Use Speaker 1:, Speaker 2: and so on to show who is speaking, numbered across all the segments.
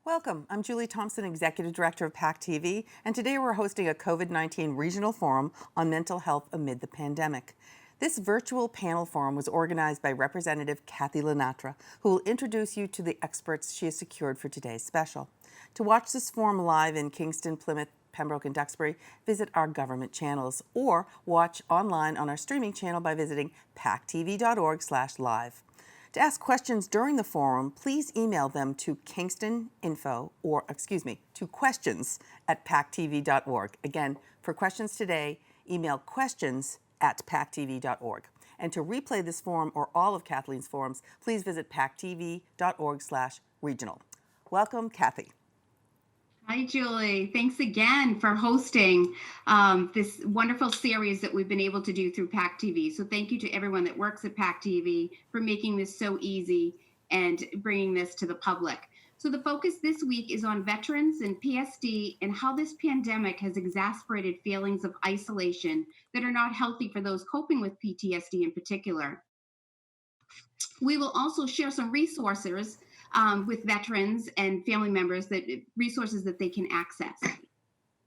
Speaker 1: Welcome. I'm Julie Thompson, Executive Director of pac-tv, and today we're hosting a COVID-19 regional forum on mental health amid the pandemic. This virtual panel forum was organized by Representative LaNatra, who will introduce you to the experts she has secured for today's special. To watch this forum live in Kingston, Plymouth, Pembroke, and Duxbury, visit our government channels or watch online on our streaming channel by visiting pac-tv.org/live. To ask questions during the forum, please email them to to questions@pac-tv.org. Again, for questions today, email questions@pac-tv.org. And to replay this forum or all of Kathleen's forums, please visit pac-tv.org/regional. Welcome, Kathy.
Speaker 2: Hi, Julie. Thanks again for hosting this wonderful series that we've been able to do through pac-tv. So thank you to everyone that works at pac-tv for making this so easy and bringing this to the public. So the focus this week is on veterans and Ptsd and how this pandemic has exacerbated feelings of isolation that are not healthy for those coping with PTSD in particular. We will also share some resources with veterans and family members, resources that they can access.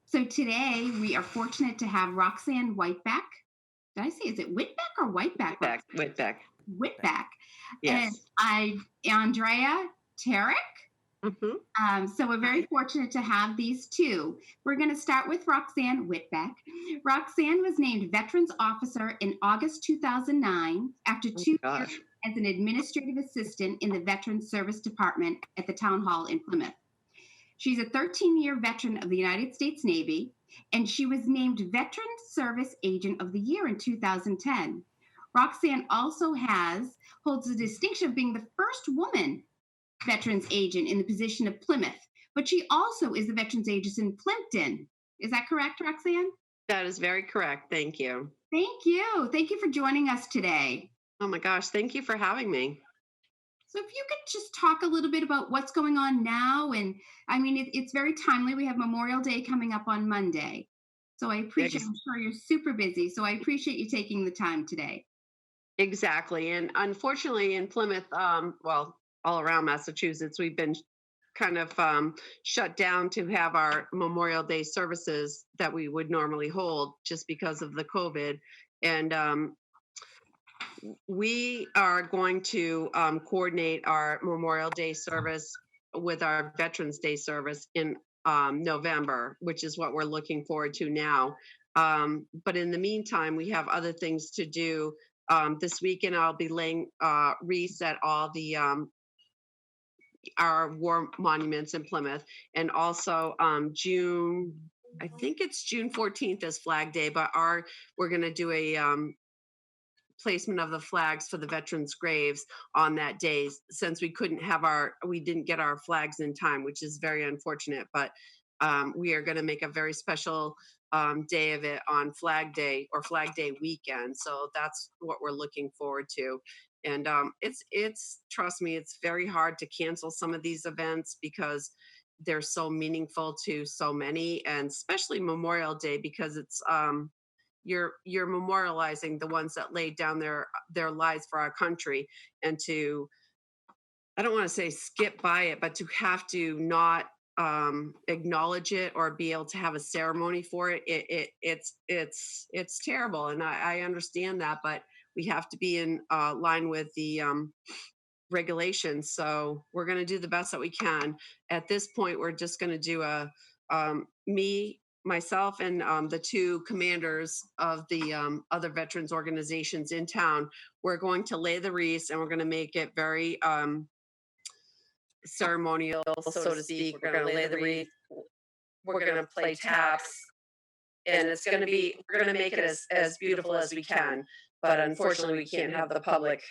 Speaker 2: So today we are fortunate to have Roxanne Whiteback. Did I say, is it Whitbeck or Whiteback?
Speaker 3: Whitbeck.
Speaker 2: Yes. And Andrea Tarek. So we're very fortunate to have these two. We're going to start with Roxanne Whitbeck. Roxanne was named Veterans Officer in August 2009 after 2 years as an administrative assistant in the Veterans Service Department at the Town Hall in Plymouth. She's a 13-year veteran of the United States Navy, and she was named Veteran Service Agent of the Year in 2010. Roxanne also holds the distinction of being the first woman Veterans Agent in the position of Plymouth, but she also is the Veterans Agent in Plimpton. Is that correct, Roxanne?
Speaker 3: That is very correct. Thank you.
Speaker 2: Thank you. Thank you for joining us today.
Speaker 3: Oh my gosh, thank you for having me.
Speaker 2: So if you could just talk a little bit about what's going on now. And I mean, it's very timely. We have Memorial Day coming up on Monday. So I appreciate, I'm sure you're super busy. So I appreciate you taking the time today.
Speaker 3: Exactly. And unfortunately in Plymouth, all around Massachusetts, we've been kind of shut down to have our Memorial Day services that we would normally hold just because of the COVID. And we are going to coordinate our Memorial Day service with our Veterans Day service in November, which is what we're looking forward to now. But in the meantime, we have other things to do. This weekend, I'll be laying wreaths at all the our war monuments in Plymouth, and also June, I think it's June 14th is Flag Day, but we're going to do a placement of the flags for the veterans' graves on that day, since we didn't get our flags in time, which is very unfortunate. But we are going to make a very special day of it on Flag Day or Flag Day weekend. So that's what we're looking forward to. And it's trust me, it's very hard to cancel some of these events because they're so meaningful to so many, and especially Memorial Day, because it's you're memorializing the ones that laid down their lives for our country, and I don't want to say skip by it, but to have to not acknowledge it or be able to have a ceremony for it, it's terrible. And I understand that, but we have to be in line with the regulations. So we're going to do the best that we can. At this point, we're just going to do myself and the two commanders of the other veterans organizations in town. We're going to lay the wreaths, and we're going to make it very ceremonial, so to speak. We're going to lay the wreath. We're going to play taps, and we're going to make it as beautiful as we can. But unfortunately, we can't have the public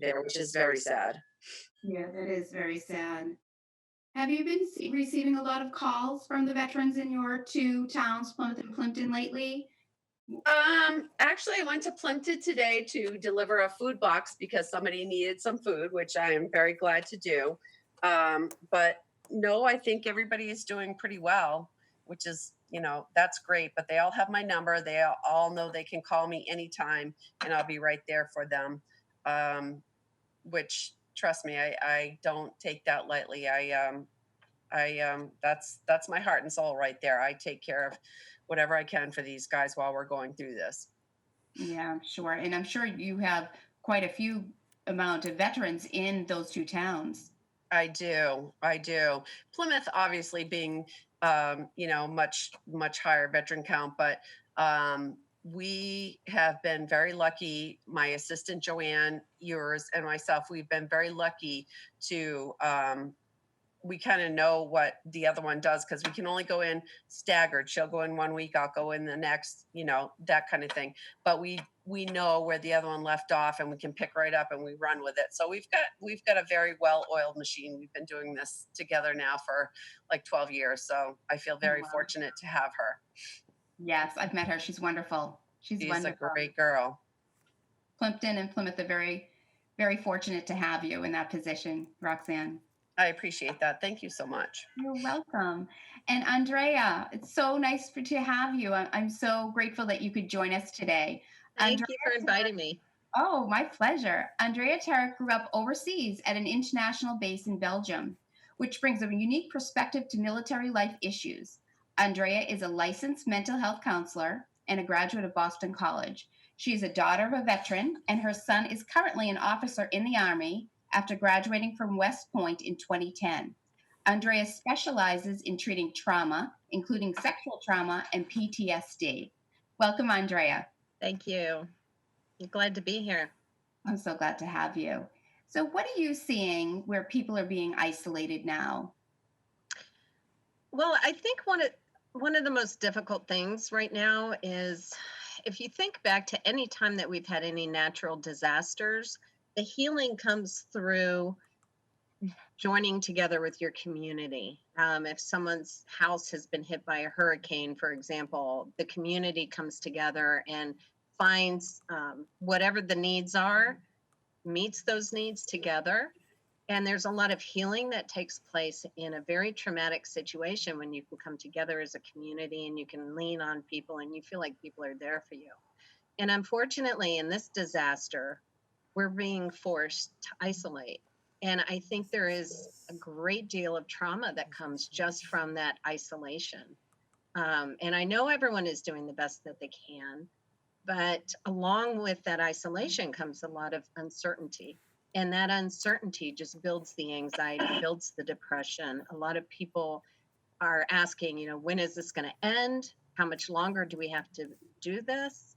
Speaker 3: there, which is very sad.
Speaker 2: Yeah, that is very sad. Have you been receiving a lot of calls from the veterans in your two towns, Plymouth and Plimpton, lately?
Speaker 3: Actually, I went to Plimpton today to deliver a food box because somebody needed some food, which I am very glad to do. But no, I think everybody is doing pretty well, which is, that's great. But they all have my number. They all know they can call me anytime, and I'll be right there for them. Which trust me, I don't take that lightly. That's my heart and soul right there. I take care of whatever I can for these guys while we're going through this.
Speaker 2: Yeah, I'm sure. And I'm sure you have quite a few amount of veterans in those two towns.
Speaker 3: I do. I do. Plymouth obviously being much higher veteran count, but we have been very lucky. My assistant Joanne, yours, and myself, we've been very lucky to we kind of know what the other one does because we can only go in staggered. She'll go in one week, I'll go in the next, that kind of thing. But we know where the other one left off and we can pick right up and we run with it. So we've got a very well-oiled machine. We've been doing this together now for like 12 years. So I feel
Speaker 2: Oh,
Speaker 3: very
Speaker 2: wow.
Speaker 3: fortunate to have her.
Speaker 2: Yes, I've met her. She's wonderful. She's
Speaker 3: She's
Speaker 2: wonderful.
Speaker 3: a great girl.
Speaker 2: Plimpton and Plymouth are very, very fortunate to have you in that position, Roxanne.
Speaker 3: I appreciate that. Thank you so much.
Speaker 2: You're welcome. And Andrea, it's so nice to have you. I'm so grateful that you could join us today.
Speaker 4: Thank you for inviting me.
Speaker 2: Oh, my pleasure. Andrea Tarek grew up overseas at an international base in Belgium, which brings a unique perspective to military life issues. Andrea is a licensed mental health counselor and a graduate of Boston College. She is a daughter of a veteran, and her son is currently an officer in the Army after graduating from West Point in 2010. Andrea specializes in treating trauma, including sexual trauma and PTSD. Welcome, Andrea.
Speaker 4: Thank you. I'm glad to be here.
Speaker 2: I'm so glad to have you. So, what are you seeing where people are being isolated now?
Speaker 4: Well, I think one of the most difficult things right now is if you think back to any time that we've had any natural disasters, the healing comes through joining together with your community. If someone's house has been hit by a hurricane, for example, the community comes together and finds whatever the needs are, meets those needs together. And there's a lot of healing that takes place in a very traumatic situation when you can come together as a community and you can lean on people and you feel like people are there for you. And unfortunately, in this disaster, we're being forced to isolate. And I think there is a great deal of trauma that comes just from that isolation. And I know everyone is doing the best that they can, but along with that isolation comes a lot of uncertainty. And that uncertainty just builds the anxiety, builds the depression. A lot of people are asking, when is this going to end? How much longer do we have to do this?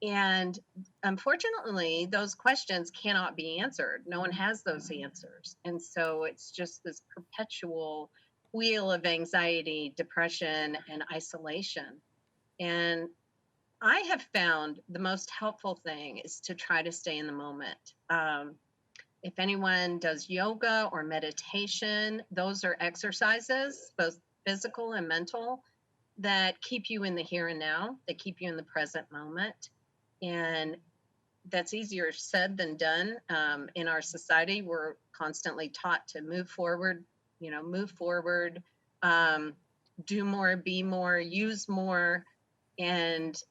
Speaker 4: And unfortunately, those questions cannot be answered. No one has those answers. And so it's just this perpetual wheel of anxiety, depression, and isolation. And I have found the most helpful thing is to try to stay in the moment. If anyone does yoga or meditation, those are exercises, both physical and mental, that keep you in the here and now, that keep you in the present moment. And that's easier said than done. In our society, we're constantly taught to move forward, do more, be more, use more. And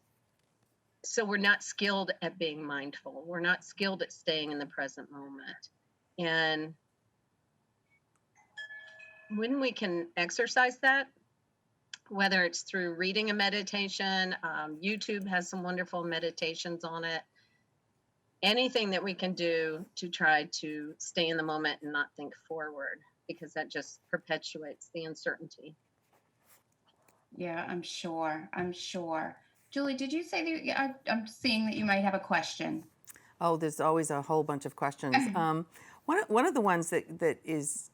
Speaker 4: so we're not skilled at being mindful. We're not skilled at staying in the present moment. And when we can exercise that, whether it's through reading a meditation, YouTube has some wonderful meditations on it, anything that we can do to try to stay in the moment and not think forward, because that just perpetuates the uncertainty.
Speaker 2: Yeah, I'm sure. Julie, did you say that I'm seeing that you might have a question?
Speaker 1: Oh, there's always a whole bunch of questions. One of the ones that is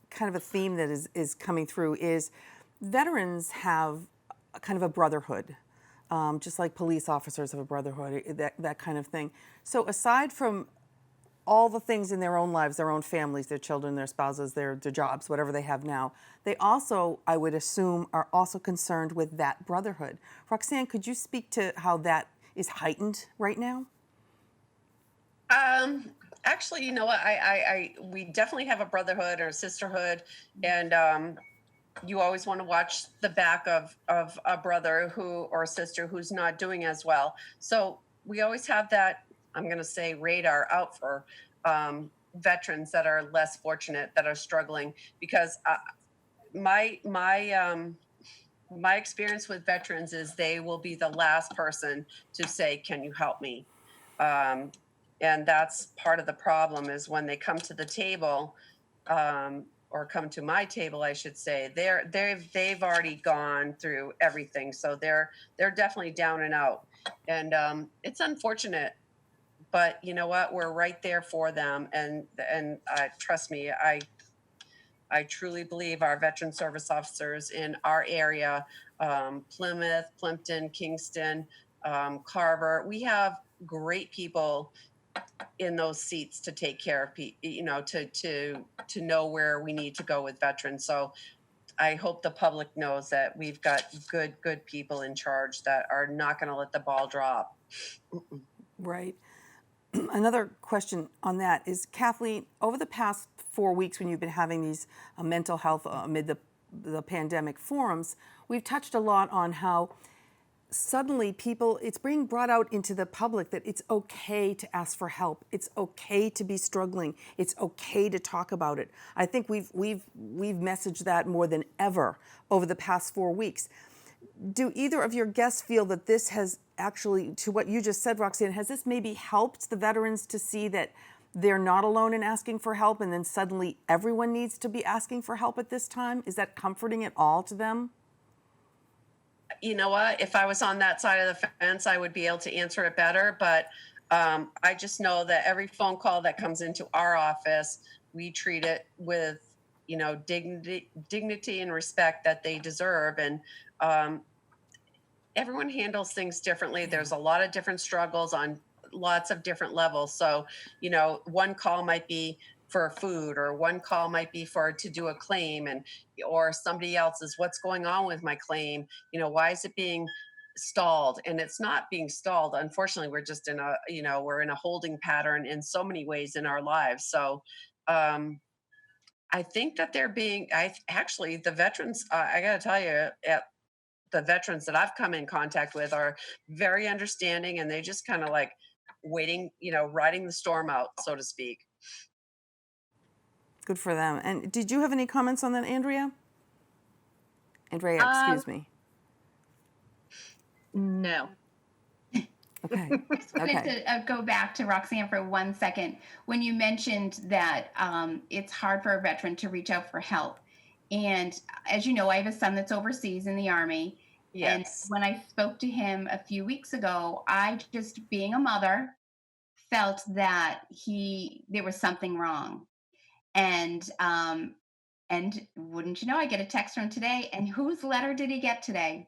Speaker 1: kind of a theme that is coming through is veterans have a kind of a brotherhood, just like police officers have a brotherhood, that kind of thing. So aside from all the things in their own lives, their own families, their children, their spouses, their jobs, whatever they have now, they also, I would assume, are also concerned with that brotherhood. Roxanne, could you speak to how that is heightened right now?
Speaker 3: Actually, you know what? We definitely have a brotherhood or a sisterhood, and you always want to watch the back of a brother or a sister who's not doing as well. So we always have that, I'm going to say, radar out for veterans that are less fortunate, that are struggling, because my my um, my experience with veterans is they will be the last person to say, "Can you help me?" Um, and that's part of the problem, is when they come to the table, or come to my table, I should say, they've already gone through everything, so they're definitely down and out, and it's unfortunate. But you know what? We're right there for them, and trust me, I truly believe our veteran service officers in our area, Plymouth, Plimpton, Kingston, Carver, we have great people in those seats to take care of people, to know where we need to go with veterans. So I hope the public knows that we've got good people in charge that are not going to let the ball drop.
Speaker 1: Right. Another question on that is, Kathleen, over the past 4 weeks when you've been having these mental health amid the pandemic forums, we've touched a lot on how suddenly it's being brought out into the public that it's okay to ask for help. It's okay to be struggling. It's okay to talk about it. I think we've messaged that more than ever over the past 4 weeks. Do either of your guests feel that this has actually, to what you just said, Roxanne, has this maybe helped the veterans to see that they're not alone in asking for help, and then suddenly everyone needs to be asking for help at this time? Is that comforting at all to them?
Speaker 3: You know what? If I was on that side of the fence, I would be able to answer it better. But I just know that every phone call that comes into our office, we treat it with, dignity and respect that they deserve. And everyone handles things differently. There's a lot of different struggles on lots of different levels. So, one call might be for food, or one call might be to do a claim, or somebody else's, what's going on with my claim? Why is it being stalled? And it's not being stalled. Unfortunately, we're just we're in a holding pattern in so many ways in our lives. So, I think that actually, the veterans, I got to tell you, the veterans that I've come in contact with are very understanding, and they just kind of like waiting, riding the storm out, so to speak.
Speaker 1: Good for them. And did you have any comments on that, Andrea? Andrea, excuse me.
Speaker 4: No.
Speaker 1: Okay.
Speaker 2: I just wanted to go back to Roxanne for 1 second. When you mentioned that it's hard for a veteran to reach out for help. And as you know, I have a son that's overseas in the Army.
Speaker 3: Yes.
Speaker 2: And when I spoke to him a few weeks ago, I just, being a mother, felt that there was something wrong. And wouldn't you know, I get a text from today, and whose letter did he get today?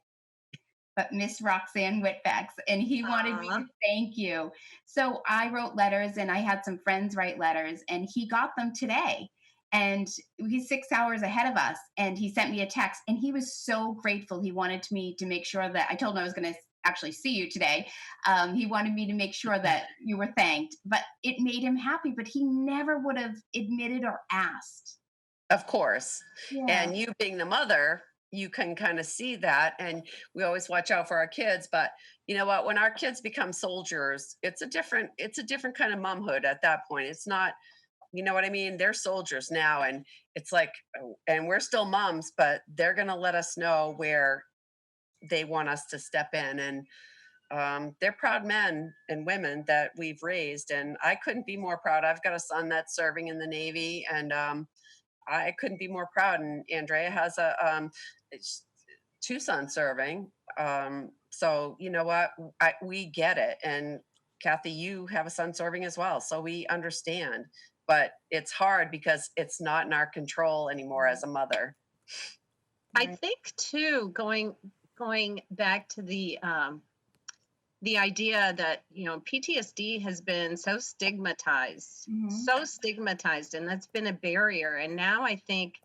Speaker 2: But Miss Roxanne Whitbeck's, and he wanted me to thank you. So I wrote letters, and I had some friends write letters, and he got them today. And he's 6 hours ahead of us, and he sent me a text, and he was so grateful. He wanted me to make sure that I told him I was going to actually see you today. He wanted me to make sure that you were thanked, but it made him happy. But he never would have admitted or asked.
Speaker 3: Of course.
Speaker 2: Yeah.
Speaker 3: And you being the mother, you can kind of see that. And we always watch out for our kids. But you know what? When our kids become soldiers, it's a different kind of momhood at that point. It's not, you know what I mean? They're soldiers now. And it's like, and we're still moms, but they're going to let us know where they want us to step in. And they're proud men and women that we've raised. And I couldn't be more proud. I've got a son that's serving in the Navy, and I couldn't be more proud. And Andrea has two sons serving. So you know what? We get it. And Kathy, you have a son serving as well, so we understand. But it's hard because it's not in our control anymore as a mother.
Speaker 4: I think too, going back to the idea that PTSD has been so stigmatized, and that's been a barrier. And now I think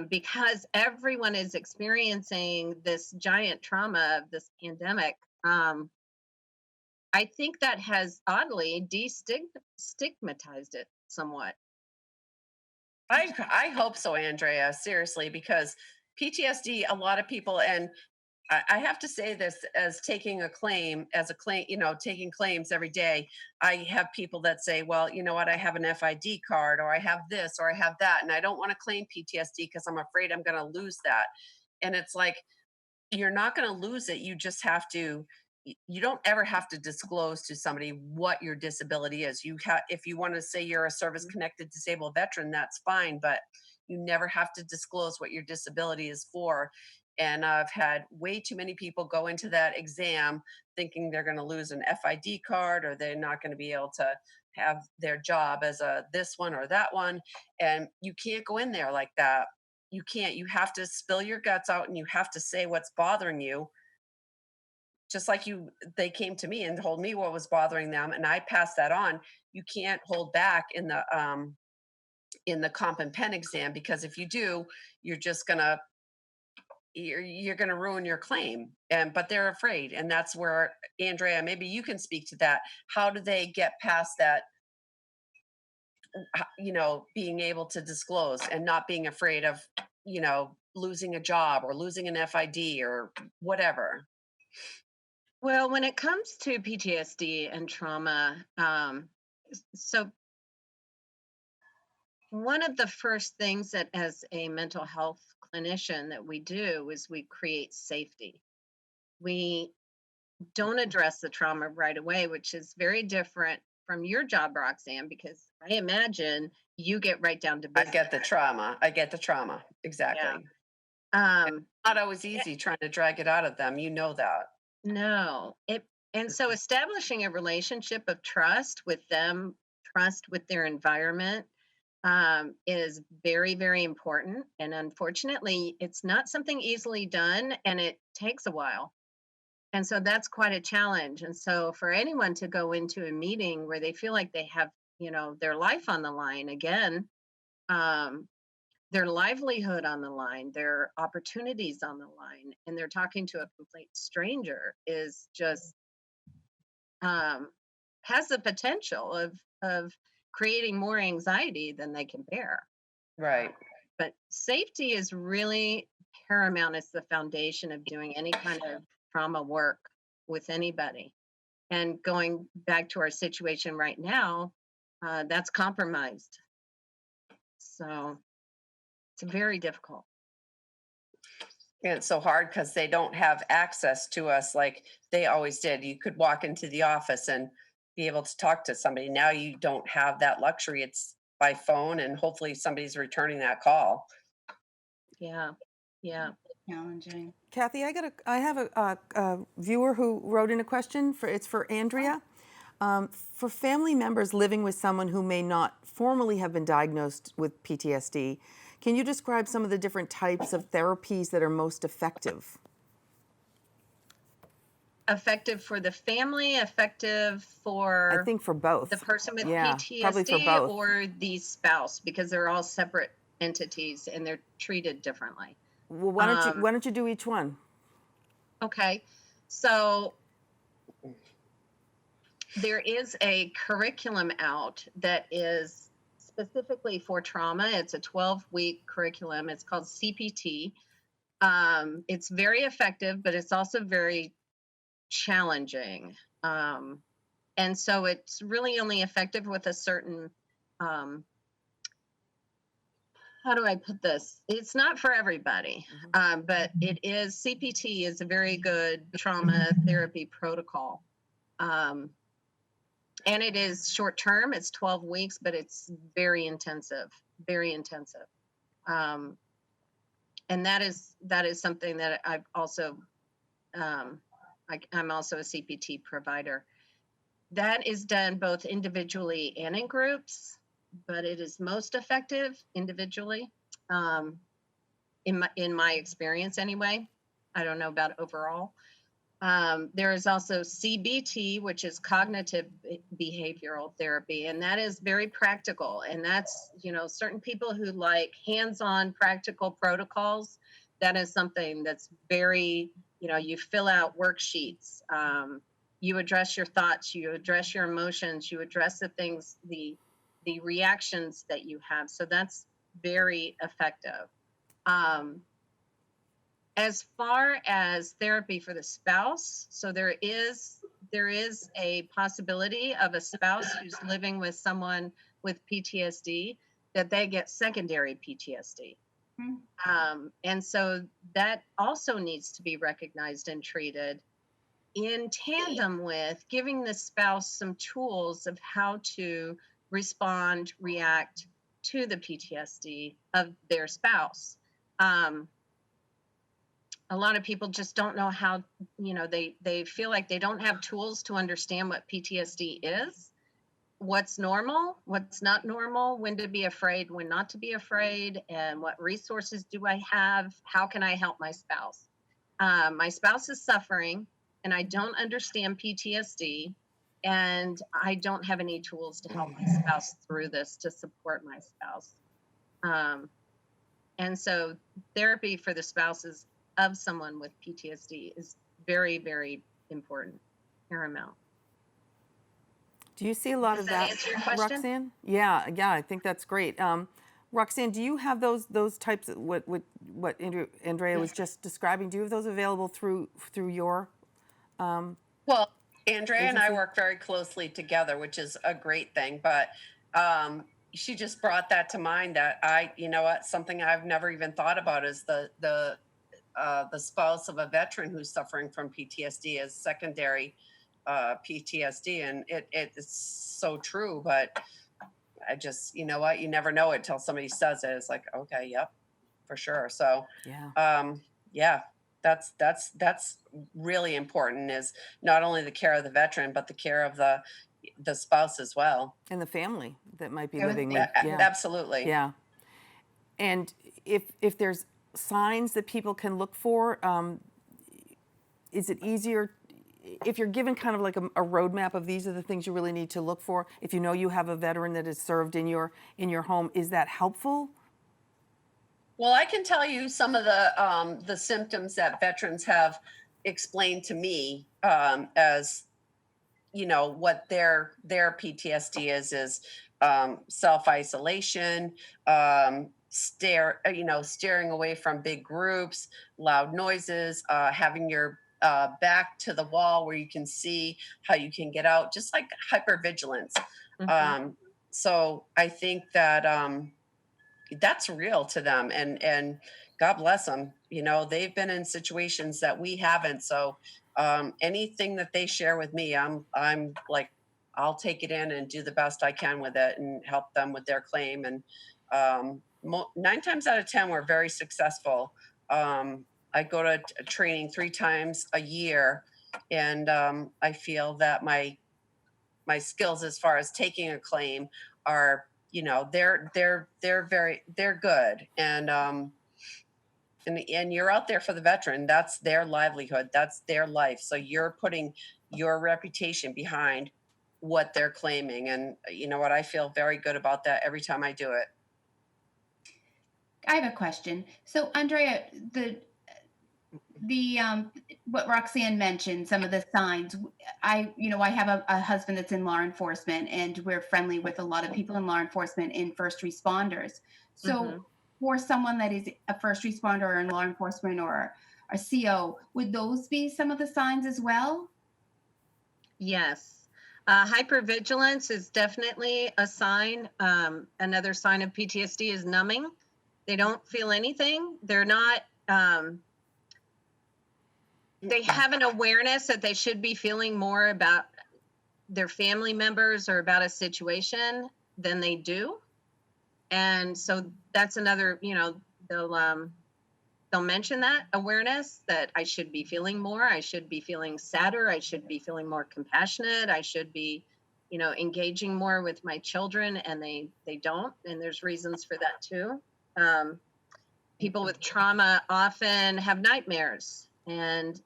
Speaker 4: because everyone is experiencing this giant trauma of this pandemic, I think that has oddly destigmatized it somewhat.
Speaker 3: I hope so, Andrea, seriously, because PTSD, a lot of people, and I have to say this as taking a claim, taking claims every day. I have people that say, well, you know what, I have an FID card, or I have this, or I have that, and I don't want to claim PTSD because I'm afraid I'm going to lose that. And it's like, you're not going to lose it. You just have to, you don't ever have to disclose to somebody what your disability is. If you want to say you're a service connected disabled veteran, that's fine, but you never have to disclose what your disability is for. And I've had way too many people go into that exam thinking they're going to lose an FID card, or they're not going to be able to have their job as a this one or that one. And you can't go in there like that. You can't. You have to spill your guts out, and you have to say what's bothering you. Just like they came to me and told me what was bothering them, and I passed that on. You can't hold back in the comp and pen exam, because if you do, you're just gonna you're going to ruin your claim. But they're afraid, and that's where, Andrea, maybe you can speak to that. How do they get past that, being able to disclose and not being afraid of losing a job or losing an FID or whatever?
Speaker 4: Well, when it comes to PTSD and trauma, so one of the first things that as a mental health clinician that we do is we create safety. We don't address the trauma right away, which is very different from your job, Roxanne, because I imagine you get right down to
Speaker 3: I
Speaker 4: business.
Speaker 3: get the trauma. Exactly.
Speaker 4: Yeah.
Speaker 3: It's not always easy trying to drag it out of them. You know that.
Speaker 4: No. And so establishing a relationship of trust with them, trust with their environment, is very, very important. And unfortunately, it's not something easily done, and it takes a while. And so that's quite a challenge. And so for anyone to go into a meeting where they feel like they have, their life on the line again, um, their livelihood on the line, their opportunities on the line, and they're talking to a complete stranger is just has the potential of creating more anxiety than they can bear.
Speaker 3: Right.
Speaker 4: But safety is really paramount. It's the foundation of doing any kind of trauma work with anybody. And going back to our situation right now, that's compromised. So it's very difficult.
Speaker 3: And it's so hard because they don't have access to us like they always did. You could walk into the office and be able to talk to somebody. Now you don't have that luxury. It's by phone, and hopefully somebody's returning that call.
Speaker 4: Yeah.
Speaker 2: Challenging.
Speaker 1: Kathy, I have a viewer who wrote in a question. It's for Andrea. For family members living with someone who may not formally have been diagnosed with PTSD, can you describe some of the different types of therapies that are most effective?
Speaker 4: Effective for the family, effective for
Speaker 1: I think for both.
Speaker 4: the person with
Speaker 1: PTSD, probably for
Speaker 4: PTSD
Speaker 1: both.
Speaker 4: or the spouse, because they're all separate entities and they're treated differently.
Speaker 1: Well, why don't you do each one?
Speaker 4: Okay. So there is a curriculum out that is specifically for trauma. It's a 12-week curriculum. It's called CPT. It's very effective, but it's also very challenging. And so it's really only effective with a certain, how do I put this? It's not for everybody, but CPT is a very good trauma therapy protocol. And it is short term, it's 12 weeks, but it's very intensive, very intensive. And that is something that I've also, I'm also a CPT provider. That is done both individually and in groups, but it is most effective individually, in my experience anyway. I don't know about overall. There is also CBT, which is cognitive behavioral therapy, and that is very practical. And that's, certain people who like hands-on practical protocols. That is something that's very, you fill out worksheets, you address your thoughts, you address your emotions, you address the things, the reactions that you have. So that's very effective. As far as therapy for the spouse, so there is a possibility of a spouse who's living with someone with PTSD that they get secondary PTSD. And so that also needs to be recognized and treated in tandem with giving the spouse some tools of how to respond, react to the PTSD of their spouse. A lot of people just don't know how, they feel like they don't have tools to understand what PTSD is, what's normal, what's not normal, when to be afraid, when not to be afraid, and what resources do I have? How can I help my spouse? My spouse is suffering and I don't understand PTSD, and I don't have any tools to help my spouse through this, to support my spouse. And so therapy for the spouses of someone with PTSD is very, very important, paramount.
Speaker 1: Do you see a lot
Speaker 4: Does
Speaker 1: of
Speaker 4: that
Speaker 1: that,
Speaker 4: answer your question?
Speaker 1: Roxanne? Yeah, I think that's great. Roxanne, do you have those types of what Andrea was just describing? Do you have those available through your?
Speaker 3: Well, Andrea and I
Speaker 1: agency?
Speaker 3: work very closely together, which is a great thing. But she just brought that to mind, that you know what, something I've never even thought about is the spouse of a veteran who's suffering from PTSD as secondary PTSD, and it's so true. But I just, you know what, you never know it till somebody says it. It's like, okay, yep, for sure. So yeah, that's really important, is not only the care of the veteran, but the care of the spouse as well,
Speaker 1: And the family that might be
Speaker 2: I was
Speaker 1: living
Speaker 2: thinking-
Speaker 1: with. Yeah.
Speaker 3: Absolutely.
Speaker 1: Yeah. And if there's signs that people can look for, is it easier if you're given kind of like a roadmap of these are the things you really need to look for? If you know you have a veteran that has served in your home, is that helpful?
Speaker 3: Well, I can tell you some of the symptoms that veterans have explained to me, as you know, what their PTSD is self-isolation, staring away from big groups, loud noises, having your back to the wall where you can see how you can get out, just like hypervigilance. So I think that that's real to them, and God bless them. You know, they've been in situations that we haven't. So anything that they share with me, I'm like, I'll take it in and do the best I can with it and help them with their claim. And 9 times out of 10, we're very successful. I go to training 3 times a year, and I feel that my skills as far as taking a claim are, you know, they're good. And you're out there for the veteran. That's their livelihood, that's their life. So you're putting your reputation behind what they're claiming. And you know what, I feel very good about that every time I do it.
Speaker 2: I have a question. So, Andrea, the what Roxanne mentioned, some of the signs. I have a husband that's in law enforcement, and we're friendly with a lot of people in law enforcement and first responders. So, for someone that is a first responder or in law enforcement or a CO, would those be some of the signs as well?
Speaker 4: Yes. Hypervigilance is definitely a sign. Another sign of PTSD is numbing. They don't feel anything. They're not, they have an awareness that they should be feeling more about their family members or about a situation than they do. And so that's another, they'll mention that awareness, that I should be feeling more, I should be feeling sadder, I should be feeling more compassionate, I should be, engaging more with my children, and they don't. And there's reasons for that too. People with trauma often have nightmares and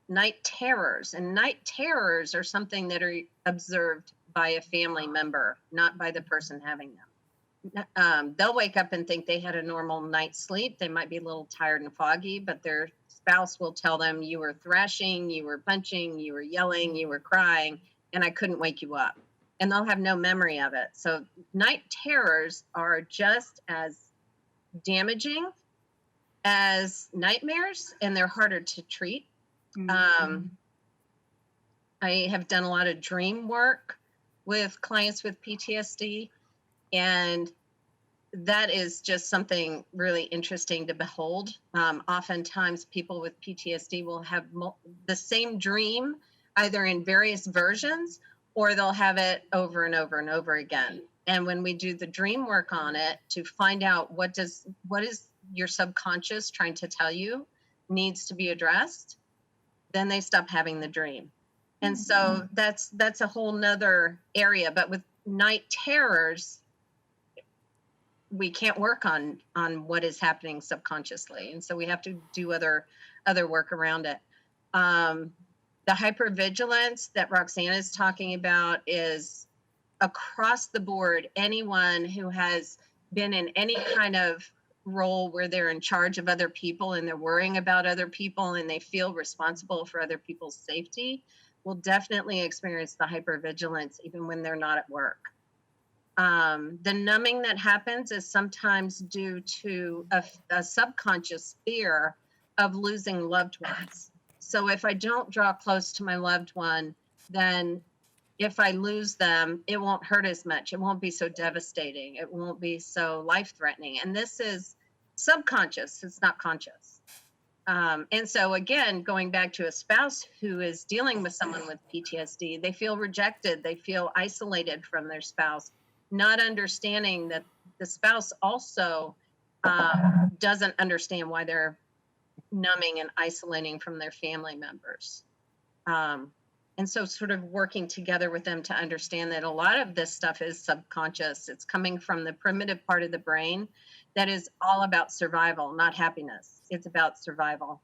Speaker 4: night terrors, and night terrors are something that are observed by a family member, not by the person having them. They'll wake up and think they had a normal night's sleep. They might be a little tired and foggy, but their spouse will tell them, you were thrashing, you were punching, you were yelling, you were crying, and I couldn't wake you up. And they'll have no memory of it. So night terrors are just as damaging as nightmares, and they're harder to treat. I have done a lot of dream work with clients with PTSD, and that is just something really interesting to behold. Oftentimes, people with PTSD will have the same dream, either in various versions, or they'll have it over and over and over again. And when we do the dream work on it to find out what is your subconscious trying to tell you needs to be addressed, then they stop having the dream. And so that's a whole nother area. But with night terrors, we can't work on what is happening subconsciously, and so we have to do other work around it. The hypervigilance that Roxanne is talking about is across the board. Anyone who has been in any kind of role where they're in charge of other people and they're worrying about other people and they feel responsible for other people's safety will definitely experience the hypervigilance even when they're not at work. The numbing that happens is sometimes due to a subconscious fear of losing loved ones. So if I don't draw close to my loved one, then if I lose them, it won't hurt as much. It won't be so devastating. It won't be so life-threatening. And this is subconscious. It's not conscious. And so again, going back to a spouse who is dealing with someone with PTSD, they feel rejected. They feel isolated from their spouse, not understanding that the spouse also doesn't understand why they're numbing and isolating from their family members. And so sort of working together with them to understand that a lot of this stuff is subconscious. It's coming from the primitive part of the brain that is all about survival, not happiness. It's about survival.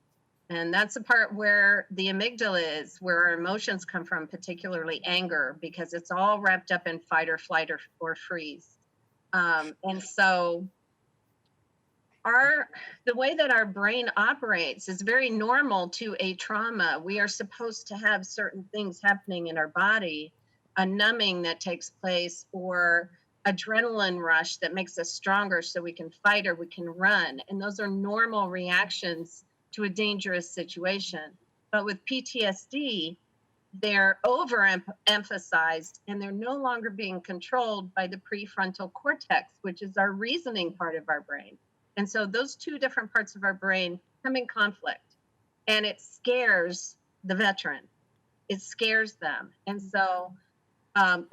Speaker 4: And that's the part where the amygdala is, where our emotions come from, particularly anger, because it's all wrapped up in fight or flight or freeze. And so the way that our brain operates is very normal to a trauma. We are supposed to have certain things happening in our body, a numbing that takes place, or adrenaline rush that makes us stronger so we can fight or we can run. And those are normal reactions to a dangerous situation. But with PTSD, they're overemphasized and they're no longer being controlled by the prefrontal cortex, which is our reasoning part of our brain. And so those two different parts of our brain come in conflict, and it scares the veteran. It scares them. And so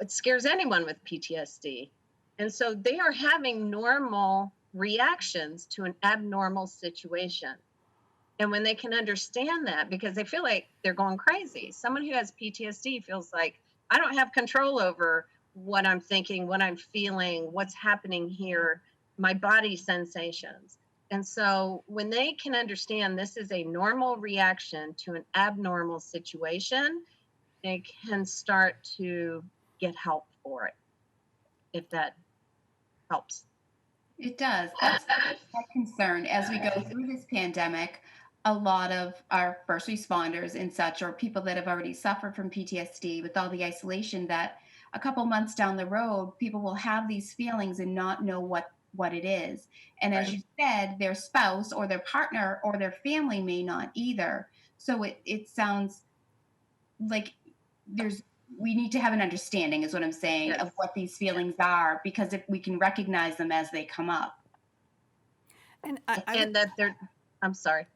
Speaker 4: it scares anyone with PTSD. And so they are having normal reactions to an abnormal situation. And when they can understand that, because they feel like they're going crazy, someone who has PTSD feels like, I don't have control over what I'm thinking, what I'm feeling, what's happening here, my body sensations. And so when they can understand this is a normal reaction to an abnormal situation, they can start to get help for it, if that helps.
Speaker 2: It does. That's my concern. As we go through this pandemic, a lot of our first responders and such, or people that have already suffered from PTSD with all the isolation, that a couple months down the road, people will have these feelings and not know what it is. And as you said, their spouse or their partner or their family may not either. So it sounds like we need to have an understanding, is what I'm saying, of what these feelings are, because if we can recognize them as they come up.
Speaker 1: And
Speaker 4: I'm sorry.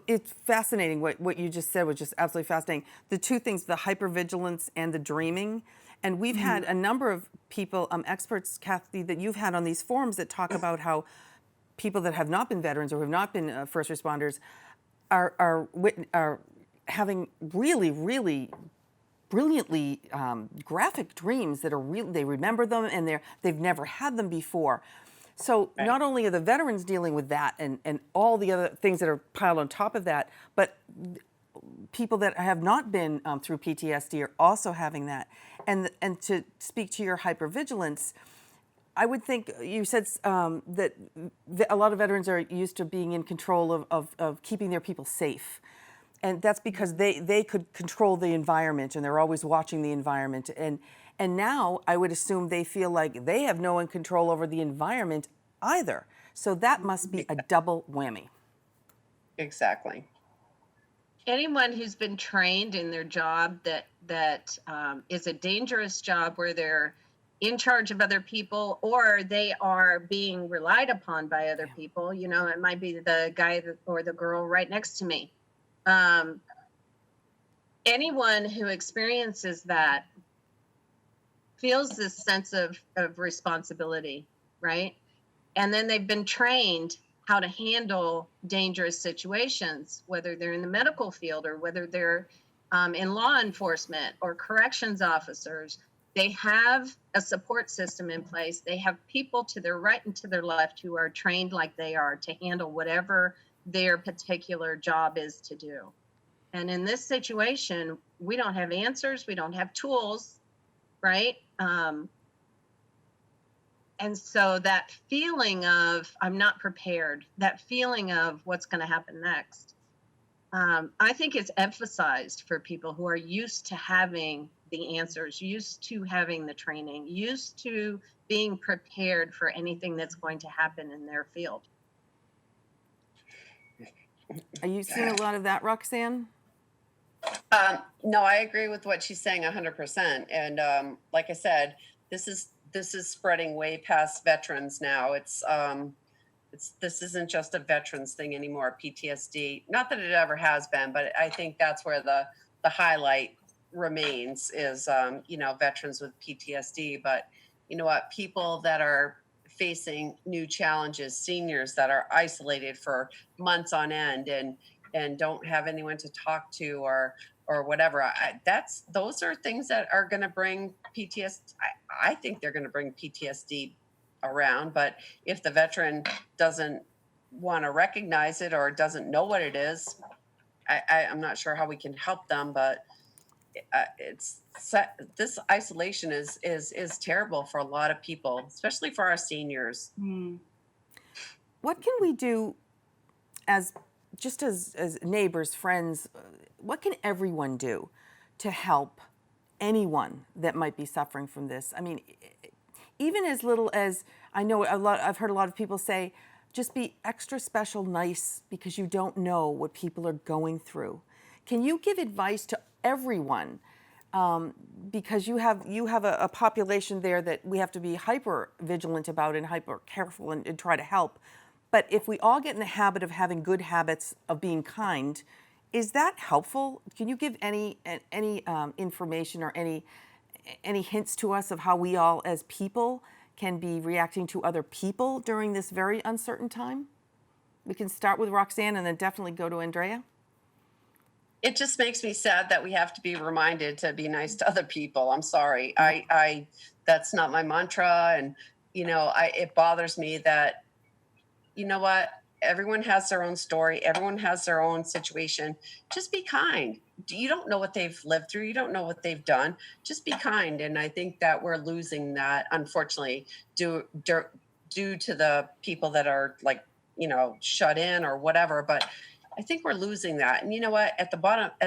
Speaker 1: It's fascinating what you just said, was just absolutely fascinating. The two things, the hypervigilance and the dreaming. And we've had a number of people, experts, Kathy, that you've had on these forums that talk about how people that have not been veterans or have not been first responders are having really, really brilliantly graphic dreams that are real. They remember them and they've never had them before. So not only are the veterans dealing with that and all the other things that are piled on top of that, but people that have not been through PTSD are also having that. And to speak to your hypervigilance, I would think you said that a lot of veterans are used to being in control of keeping their people safe. And that's because they could control the environment and they're always watching the environment. And now I would assume they feel like they have no control over the environment either. So that must be a double whammy.
Speaker 3: Exactly.
Speaker 4: Anyone who's been trained in their job that is a dangerous job where they're in charge of other people or they are being relied upon by other people, it might be the guy or the girl right next to me. Anyone who experiences that feels this sense of responsibility, right? And then they've been trained how to handle dangerous situations, whether they're in the medical field or whether they're in law enforcement or corrections officers. They have a support system in place. They have people to their right and to their left who are trained like they are to handle whatever their particular job is to do. And in this situation, we don't have answers, we don't have tools, right? And so that feeling of I'm not prepared, that feeling of what's going to happen next, I think is emphasized for people who are used to having the answers, used to having the training, used to being prepared for anything that's going to happen in their field.
Speaker 1: Are you seeing a lot of that, Roxanne?
Speaker 3: No, I agree with what she's saying 100%. And like I said, this is spreading way past veterans now. This isn't just a veterans thing anymore. PTSD, not that it ever has been, but I think that's where the highlight remains is veterans with PTSD. But you know what, people that are facing new challenges, seniors that are isolated for months on end and don't have anyone to talk to or whatever. Those are things that are going to bring PTSD. I think they're going to bring PTSD around, but if the veteran doesn't want to recognize it or doesn't know what it is, I'm not sure how we can help them. But this isolation is terrible for a lot of people, especially for our seniors.
Speaker 1: What can we do as neighbors, friends? What can everyone do to help anyone that might be suffering from this? I mean, even as little as I've heard a lot of people say, just be extra special nice because you don't know what people are going through. Can you give advice to everyone? Because you have a population there that we have to be hyper vigilant about and hyper careful and try to help. But if we all get in the habit of having good habits of being kind, is that helpful? Can you give any information or any hints to us of how we all as people can be reacting to other people during this very uncertain time? We can start with Roxanne and then definitely go to Andrea.
Speaker 3: It just makes me sad that we have to be reminded to be nice to other people. I'm sorry. I that's not my mantra. And, it bothers me that, you know what? Everyone has their own story. Everyone has their own situation. Just be kind. You don't know what they've lived through. You don't know what they've done. Just be kind. And I think that we're losing that, unfortunately, due to the people that are shut in or whatever. But I think we're losing that. And you know what? At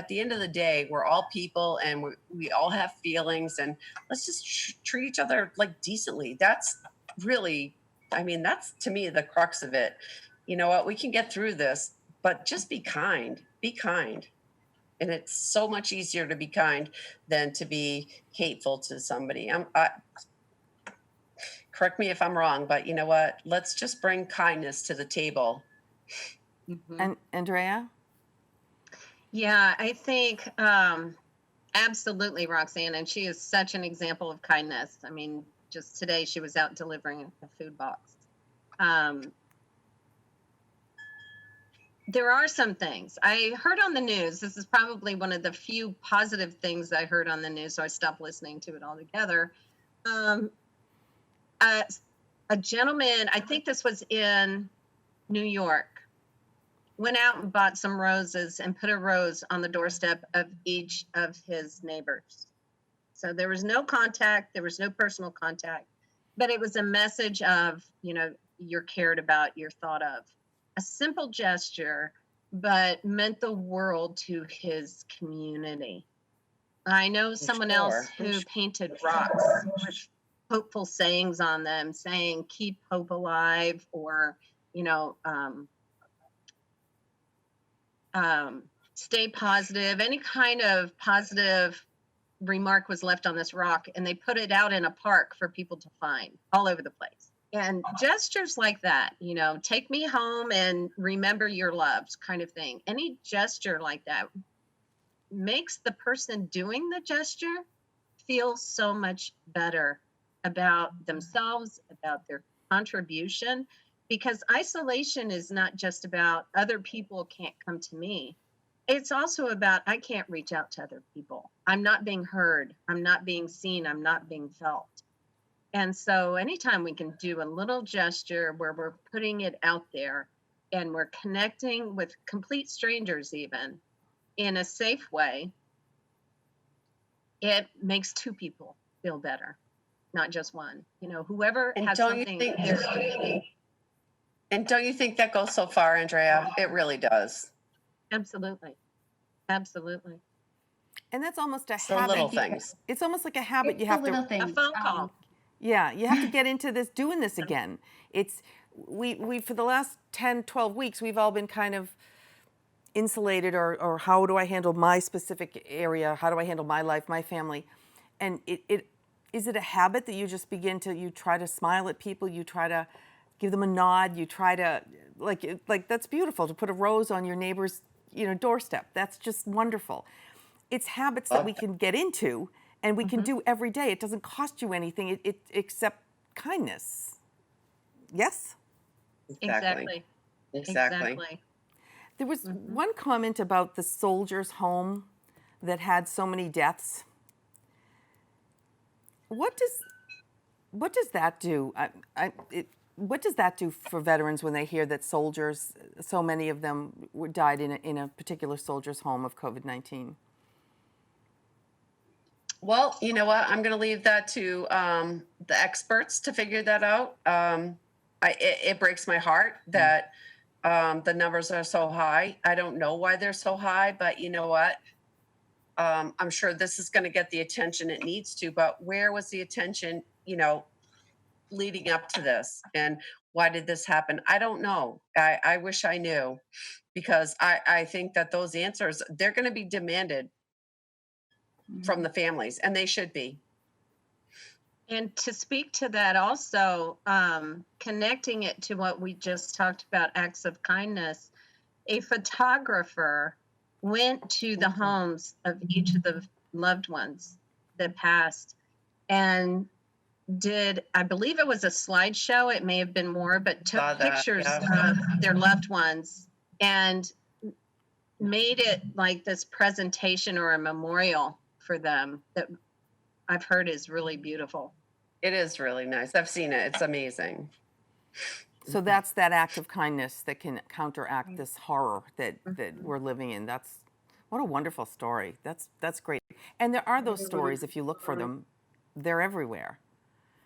Speaker 3: the end of the day, we're all people and we all have feelings, and let's just treat each other decently. That's really, that's to me the crux of it. You know what? We can get through this, but just be kind. Be kind. And it's so much easier to be kind than to be hateful to somebody. Correct me if I'm wrong, but you know what? Let's just bring kindness to the table.
Speaker 1: Mm-hmm. And Andrea?
Speaker 4: Yeah, I think absolutely, Roxanne. And she is such an example of kindness. I mean, just today she was out delivering a food box. There are some things I heard on the news. This is probably one of the few positive things I heard on the news, so I stopped listening to it altogether. A gentleman, I think this was in New York, went out and bought some roses and put a rose on the doorstep of each of his neighbors. So there was no contact, there was no personal contact, but it was a message of, you're cared about, you're thought of. A simple gesture, but meant the world to his community. I know someone else who painted rocks with hopeful sayings on them, saying, keep hope alive, or, stay positive. Any kind of positive remark was left on this rock, and they put it out in a park for people to find all over the place. And gestures like that, you know, take me home and remember your loved kind of thing. Any gesture like that makes the person doing the gesture feel so much better about themselves, about their contribution, because isolation is not just about other people can't come to me. It's also about I can't reach out to other people. I'm not being heard. I'm not being seen. I'm not being felt. And so anytime we can do a little gesture where we're putting it out there and we're connecting with complete strangers, even in a safe way, it makes two people feel better, not just one. You know, whoever
Speaker 3: And
Speaker 4: has
Speaker 3: don't you
Speaker 4: something.
Speaker 3: think? And don't you think that goes so far, Andrea? It really does.
Speaker 4: Absolutely. Absolutely.
Speaker 1: And that's almost a
Speaker 3: So
Speaker 1: habit.
Speaker 3: little things.
Speaker 1: It's almost like a habit
Speaker 2: It's
Speaker 1: you
Speaker 2: the
Speaker 1: have
Speaker 2: little
Speaker 1: to.
Speaker 2: things.
Speaker 4: A phone call.
Speaker 1: Yeah, you have to get into this, doing this again. It's, we for the last 10, 12 weeks, we've all been kind of insulated, or how do I handle my specific area? How do I handle my life, my family? And is it a habit that you just begin to, you try to smile at people, you try to give them a nod, you try to, like that's beautiful, to put a rose on your neighbor's, you know, doorstep. That's just wonderful. It's habits that we can get into and we can do every day. It doesn't cost you anything except kindness. Yes?
Speaker 4: Exactly.
Speaker 1: There was one comment about the soldiers' home that had so many deaths. What does that do? What does that do for veterans when they hear that soldiers, so many of them died in a particular soldier's home of COVID-19?
Speaker 3: Well, you know what? I'm going to leave that to the experts to figure that out. It breaks my heart that the numbers are so high. I don't know why they're so high, but you know what? I'm sure this is going to get the attention it needs to, but where was the attention, you know, leading up to this? And why did this happen? I don't know. I wish I knew, because I think that those answers, they're going to be demanded from the families, and they should be.
Speaker 4: And to speak to that also, connecting it to what we just talked about, acts of kindness, a photographer went to the homes of each of the loved ones that passed and did, I believe it was a slideshow, it may have been more, but took pictures of their loved ones and made it like this presentation or a memorial for them that I've heard is really beautiful.
Speaker 3: It is really nice. I've seen it. It's amazing.
Speaker 1: So that's that act of kindness that can counteract this horror that we're living in. What a wonderful story. That's great. And there are those stories, if you look for them, they're everywhere.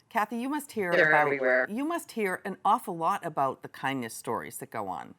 Speaker 1: Kathy, you must hear
Speaker 3: everywhere.
Speaker 1: You must hear an awful lot about the kindness stories that go on.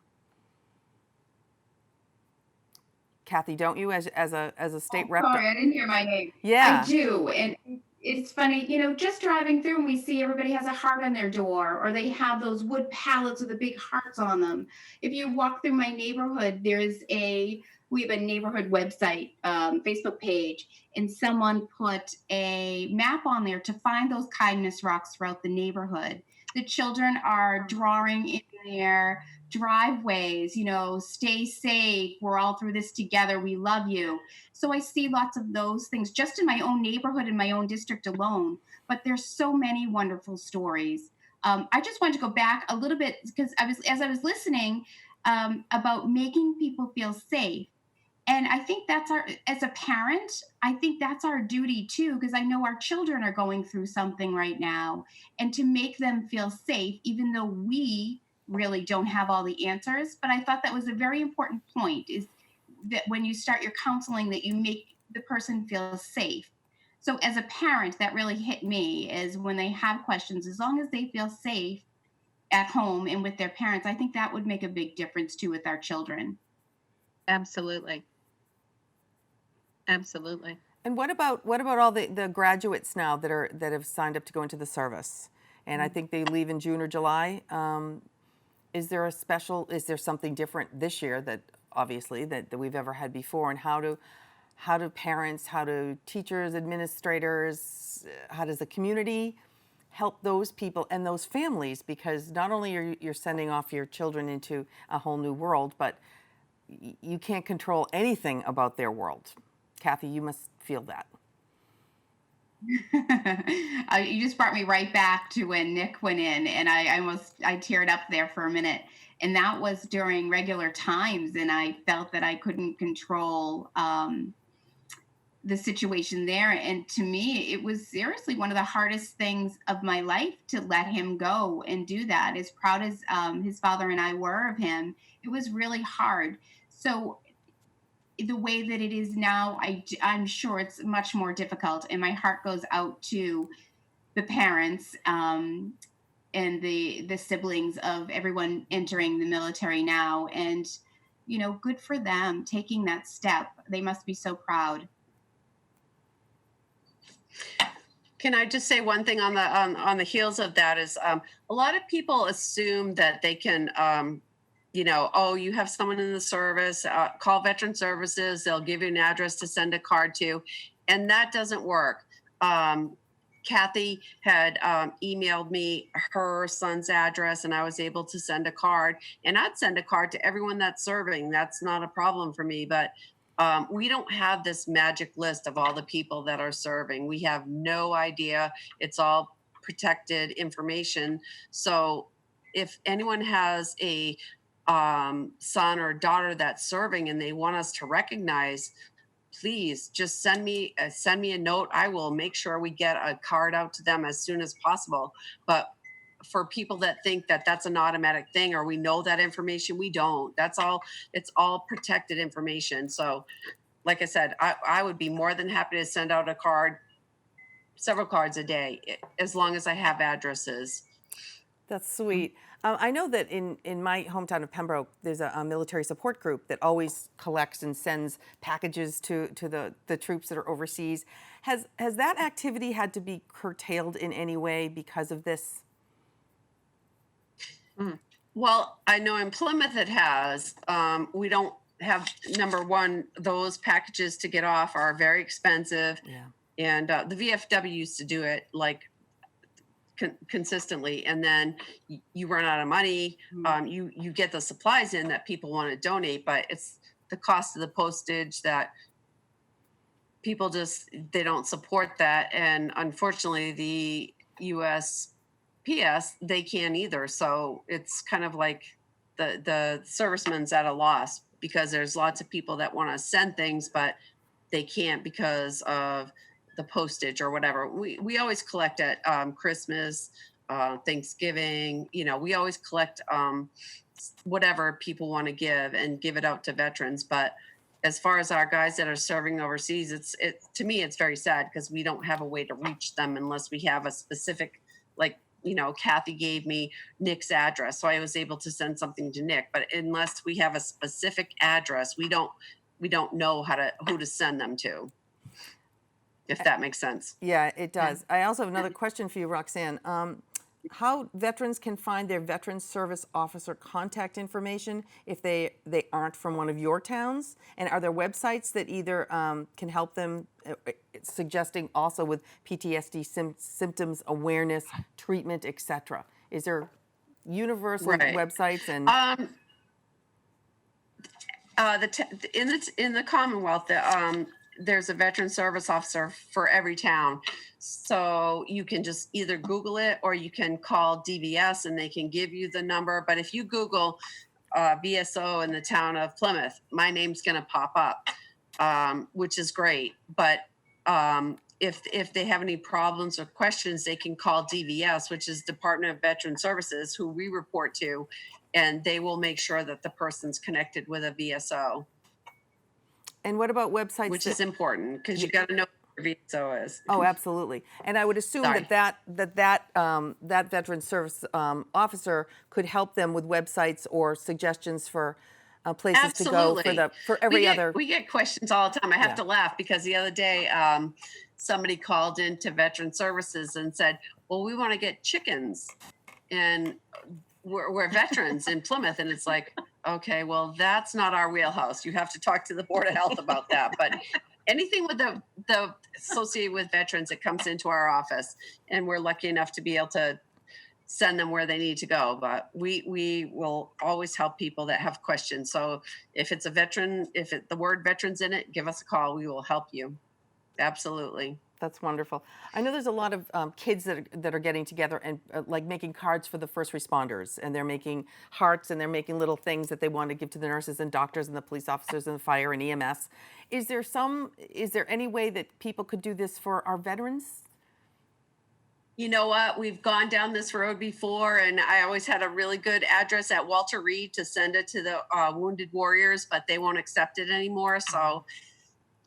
Speaker 1: Kathy, don't you, as a state rep?
Speaker 2: Sorry, I didn't hear my name.
Speaker 1: Yeah.
Speaker 2: I do. And it's funny, you know, just driving through and we see everybody has a heart on their door, or they have those wood pallets with the big hearts on them. If you walk through my neighborhood, we have a neighborhood website, Facebook page, and someone put a map on there to find those kindness rocks throughout the neighborhood. The children are drawing in their driveways, you know, stay safe, we're all through this together, we love you. So I see lots of those things just in my own neighborhood, in my own district alone, but there's so many wonderful stories. I just wanted to go back a little bit because as I was listening about making people feel safe. And I think as a parent, I think that's our duty too, because I know our children are going through something right now, and to make them feel safe, even though we really don't have all the answers. But I thought that was a very important point, is that when you start your counseling, that you make the person feel safe. So as a parent, that really hit me, is when they have questions, as long as they feel safe at home and with their parents, I think that would make a big difference too with our children.
Speaker 4: Absolutely. Absolutely.
Speaker 1: And what about all the graduates now that have signed up to go into the service? And I think they leave in June or July. Is there something different this year that obviously, that we've ever had before. And how do parents, how do teachers, administrators, how does the community help those people and those families? Because not only are you're sending off your children into a whole new world, but you can't control anything about their world. Kathy, you must feel that.
Speaker 2: You just brought me right back to when Nick went in, and I teared up there for a minute. And that was during regular times, and I felt that I couldn't control the situation there. And to me, it was seriously one of the hardest things of my life to let him go and do that. As proud as his father and I were of him, it was really hard. So the way that it is now, I'm sure it's much more difficult, and my heart goes out to the parents and the siblings of everyone entering the military now. And, you know, good for them taking that step. They must be so proud.
Speaker 3: Can I just say one thing on the heels of that is a lot of people assume that they can, oh, you have someone in the service, call Veteran Services, they'll give you an address to send a card to, and that doesn't work. Kathy had emailed me her son's address, and I was able to send a card, and I'd send a card to everyone that's serving. That's not a problem for me, but we don't have this magic list of all the people that are serving. We have no idea. It's all protected information. So if anyone has a son or daughter that's serving and they want us to recognize, please just send me a note. I will make sure we get a card out to them as soon as possible. But for people that think that that's an automatic thing, or we know that information, we don't. It's all protected information. So like I said, I would be more than happy to send out a card, several cards a day, as long as I have addresses.
Speaker 1: That's sweet. I know that in my hometown of Pembroke, there's a military support group that always collects and sends packages to the troops that are overseas. Has that activity had to be curtailed in any way because of this?
Speaker 3: Well, I know in Plymouth it has. We don't have, number one, those packages to get off are very expensive.
Speaker 1: Yeah.
Speaker 3: And the VFW used to do it like consistently, and then you run out of money. You get the supplies in that people want to donate, but it's the cost of the postage that people they don't support that. And unfortunately, the USPS, they can't either. So it's kind of like the servicemen's at a loss, because there's lots of people that want to send things, but they can't because of the postage or whatever. We always collect at Christmas, Thanksgiving. We always collect whatever people want to give and give it out to veterans. But as far as our guys that are serving overseas, to me it's very sad, because we don't have a way to reach them unless we have a specific, like, Kathy gave me Nick's address, so I was able to send something to Nick. But unless we have a specific address, we don't know who to send them to. If that makes sense.
Speaker 1: Yeah, it does. I also have another question for you, Roxanne. How veterans can find their Veteran Service Officer contact information if they aren't from one of your towns? And are there websites that either can help them, suggesting also with PTSD symptoms awareness, treatment, etc.? Is there universal websites and
Speaker 3: in the Commonwealth, there's a Veteran Service Officer for every town. So you can just either Google it, or you can call DVS and they can give you the number. But if you Google VSO in the town of Plymouth, my name's going to pop up, which is great. But if they have any problems or questions, they can call DVS, which is Department of Veteran Services, who we report to, and they will make sure that the person's connected with a VSO.
Speaker 1: And what about websites?
Speaker 3: Which is important, because you got to know what your VSO is.
Speaker 1: Oh, absolutely. And I would assume that Veteran Service Officer could help them with websites or suggestions for places to go for every other.
Speaker 3: We get questions all the time. I have to laugh, because the other day somebody called into Veteran Services and said, "Well, we want to get chickens, and we're veterans in Plymouth," and it's like, Okay, well, that's not our wheelhouse. You have to talk to the Board of Health about that. But anything with the associated with veterans, it comes into our office, and we're lucky enough to be able to send them where they need to go. But we will always help people that have questions. So if it's a veteran, the word veterans in it, give us a call. We will help you. Absolutely.
Speaker 1: That's wonderful. I know there's a lot of kids that are getting together and like making cards for the first responders, and they're making hearts and they're making little things that they want to give to the nurses and doctors and the police officers and the fire and EMS. Is there any way that people could do this for our veterans?
Speaker 3: You know what? We've gone down this road before, and I always had a really good address at Walter Reed to send it to the Wounded Warriors, but they won't accept it anymore. So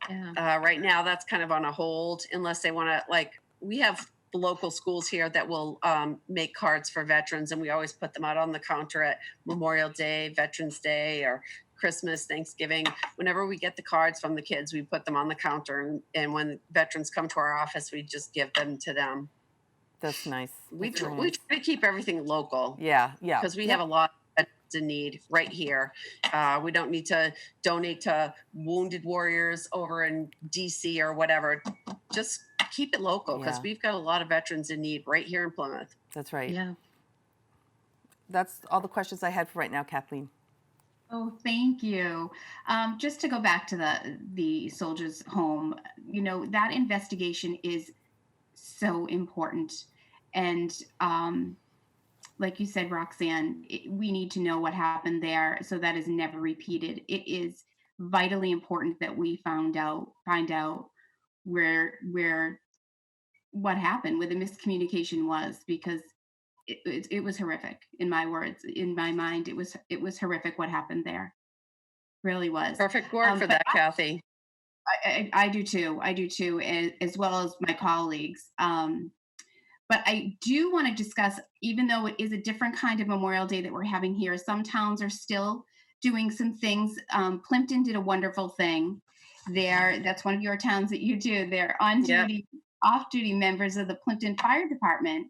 Speaker 3: right now, that's kind of on a hold unless they want to. Like, we have local schools here that will make cards for veterans, and we always put them out on the counter at Memorial Day, Veterans Day, or Christmas, Thanksgiving. Whenever we get the cards from the kids, we put them on the counter, and when veterans come to our office, we just give them to them.
Speaker 1: That's nice.
Speaker 3: We
Speaker 1: That's
Speaker 3: try,
Speaker 1: very
Speaker 3: we
Speaker 1: nice.
Speaker 3: try to keep everything local.
Speaker 1: Yeah, yeah.
Speaker 3: Because we have a lot of veterans in need right here. We don't need to donate to Wounded Warriors over in DC or whatever. Just keep it local, because
Speaker 1: Yeah.
Speaker 3: we've got a lot of veterans in need right here in Plymouth.
Speaker 1: That's right.
Speaker 4: Yeah.
Speaker 1: That's all the questions I had for right now, Kathleen.
Speaker 2: Oh, thank you. Just to go back to the soldiers' home, that investigation is so important, and like you said, Roxanne, we need to know what happened there so that is never repeated. It is vitally important that we find out where what happened, where the miscommunication was, because it was horrific. In my words, in my mind, it was horrific what happened there. Really was.
Speaker 3: Perfect word for
Speaker 2: But
Speaker 3: that, Kathy.
Speaker 2: I do too. I do too, as well as my colleagues. But I do want to discuss, even though it is a different kind of Memorial Day that we're having here, some towns are still doing some things. Plimpton did a wonderful thing there. That's one of your towns that you do. They're on duty, off duty members of the Plimpton Fire Department,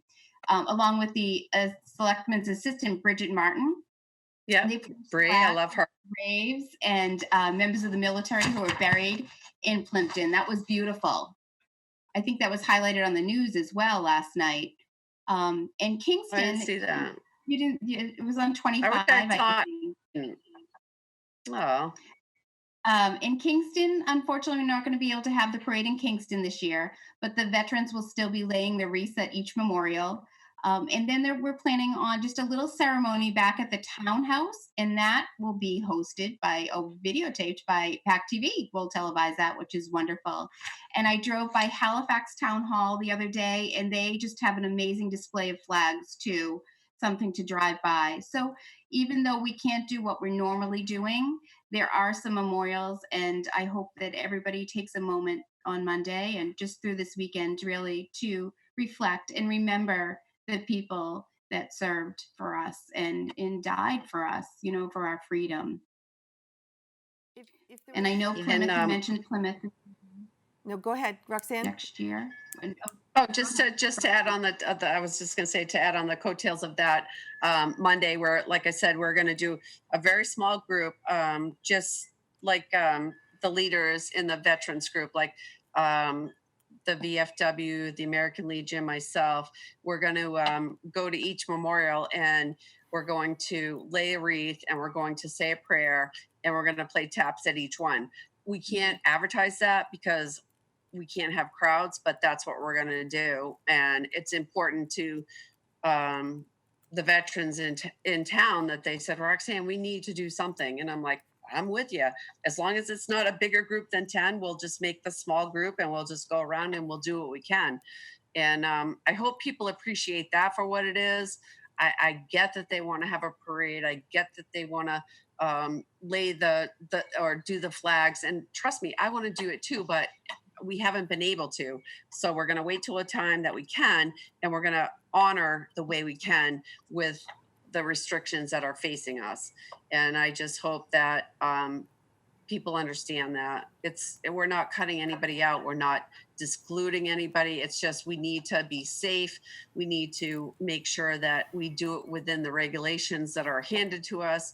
Speaker 2: along with the Selectman's assistant, Bridget Martin.
Speaker 3: Yeah, Bree, I love her.
Speaker 2: Graves and members of the military who are buried in Plimpton. That was beautiful. I think that was highlighted on the news as well last night. In Kingston,
Speaker 3: I didn't see that.
Speaker 2: You didn't. It was on 25.
Speaker 3: I think. Oh.
Speaker 2: In Kingston, unfortunately, we're not going to be able to have the parade in Kingston this year, but the veterans will still be laying their wreaths at each memorial. And then we're planning on just a little ceremony back at the townhouse, and that will be hosted videotaped by pac-tv. We'll televise that, which is wonderful. And I drove by Halifax Town Hall the other day, and they just have an amazing display of flags too, something to drive by. So even though we can't do what we're normally doing, there are some memorials, and I hope that everybody takes a moment on Monday and just through this weekend really to reflect and remember the people that served for us and died for us, for our freedom. And I know Plymouth, you mentioned Plymouth.
Speaker 1: No, go ahead, Roxanne.
Speaker 2: Next year.
Speaker 3: Oh, just to add on I was just going to say, to add on the coattails of that, Monday, where, like I said, we're going to do a very small group, just like the leaders in the veterans group, like the VFW, the American Legion, myself. We're going to go to each memorial, and we're going to lay a wreath, and we're going to say a prayer, and we're going to play taps at each one. We can't advertise that because we can't have crowds, but that's what we're going to do. And it's important to the veterans in town that they said, Roxanne, we need to do something. And I'm like, I'm with you. As long as it's not a bigger group than 10, we'll just make the small group, and we'll just go around and we'll do what we can. And I hope people appreciate that for what it is. I get that they want to have a parade. I get that they want to lay or do the flags. And trust me, I want to do it too, but we haven't been able to. So we're going to wait till a time that we can, and we're going to honor the way we can with the restrictions that are facing us. And I just hope that people understand that we're not cutting anybody out. We're not discluding anybody. It's just, we need to be safe. We need to make sure that we do it within the regulations that are handed to us.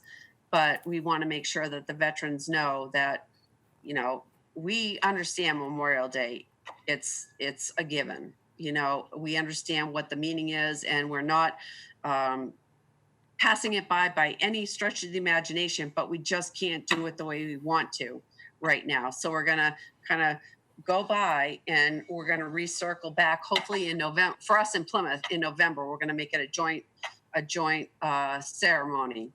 Speaker 3: but we want to make sure that the veterans know that, you know, we understand Memorial Day. It's a given. You know, we understand what the meaning is, and we're not passing it by any stretch of the imagination, but we just can't do it the way we want to right now. So we're going to kind of go by, and we're going to recircle back, hopefully in November. For us in Plymouth, in November, we're going to make it a joint ceremony,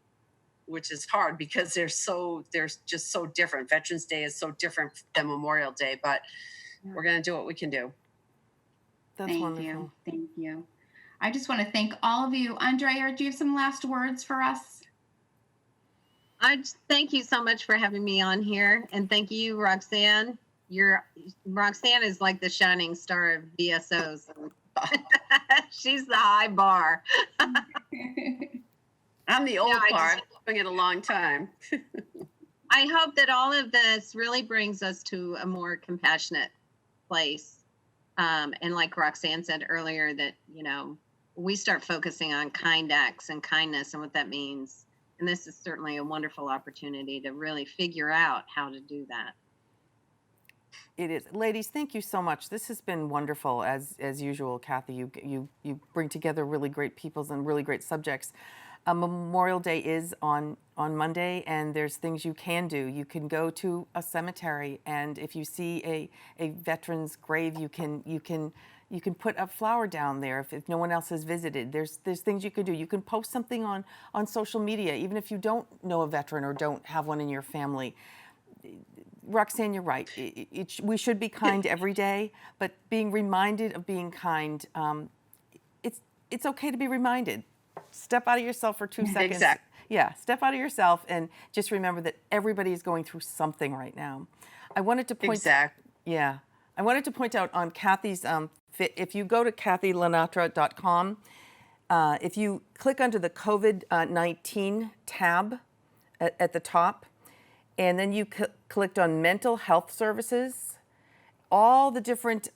Speaker 3: which is hard because they're just so different. Veterans Day is so different than Memorial Day, but we're going to do what we can do.
Speaker 1: That's wonderful.
Speaker 2: Thank you. I just want to thank all of you. Andrea, do you have some last words for us?
Speaker 4: I just thank you so much for having me on here, and thank you, Roxanne. Roxanne is like the shining star of VSOs. She's the high bar.
Speaker 3: I'm the old part. I've been doing it a long time.
Speaker 4: I hope that all of this really brings us to a more compassionate place. And like Roxanne said earlier, that, you know, we start focusing on kind acts and kindness and what that means. And this is certainly a wonderful opportunity to really figure out how to do that.
Speaker 1: It is. Ladies, thank you so much. This has been wonderful, as usual, Kathy. You bring together really great peoples and really great subjects. Memorial Day is on Monday, and there's things you can do. You can go to a cemetery, and if you see a veteran's grave, you can put a flower down there if no one else has visited. There's things you can do. You can post something on social media, even if you don't know a veteran or don't have one in your family. Roxanne, you're right. We should be kind every day, but being reminded of being kind, it's okay to be reminded. Step out of yourself for 2 seconds.
Speaker 3: Exactly.
Speaker 1: Yeah, step out of yourself and just remember that everybody is going through something right now. I wanted to point.
Speaker 3: Exactly.
Speaker 1: Yeah, I wanted to point out on Kathy's. If you go to LaNatra.com, if you click under the COVID-19 tab at the top, and then you clicked on mental health services, all the different.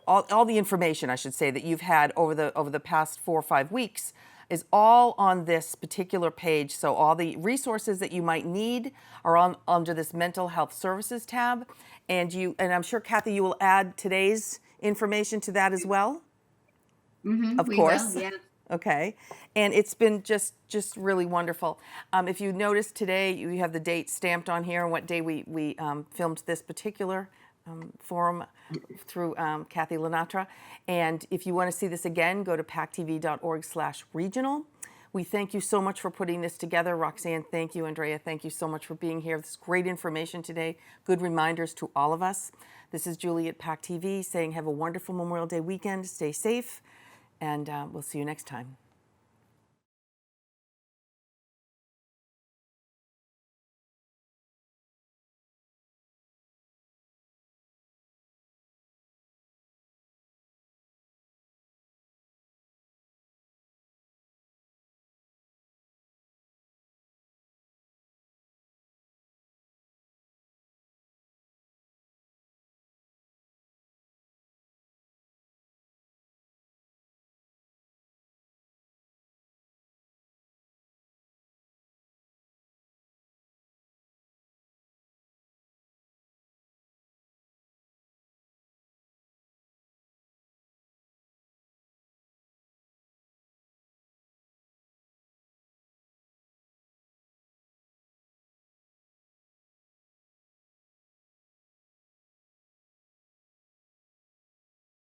Speaker 1: All the information, I should say, that you've had over the past 4 or 5 weeks is all on this particular page. So all the resources that you might need are under this mental health services tab, and I'm sure, Kathy, you will add today's information to that as well.
Speaker 2: Mm-hmm,
Speaker 1: of course.
Speaker 2: We will, yeah.
Speaker 1: Okay, and it's been just really wonderful. If you notice today, you have the date stamped on here and what day we filmed this particular forum through Kathy LaNatra. And if you want to see this again, go to pac-tv.org/regional. We thank you so much for putting this together. Roxanne, thank you. Andrea, thank you so much for being here. This is great information today, good reminders to all of us. This is Julie at PAC TV saying have a wonderful Memorial Day weekend, stay safe, and we'll see you next time.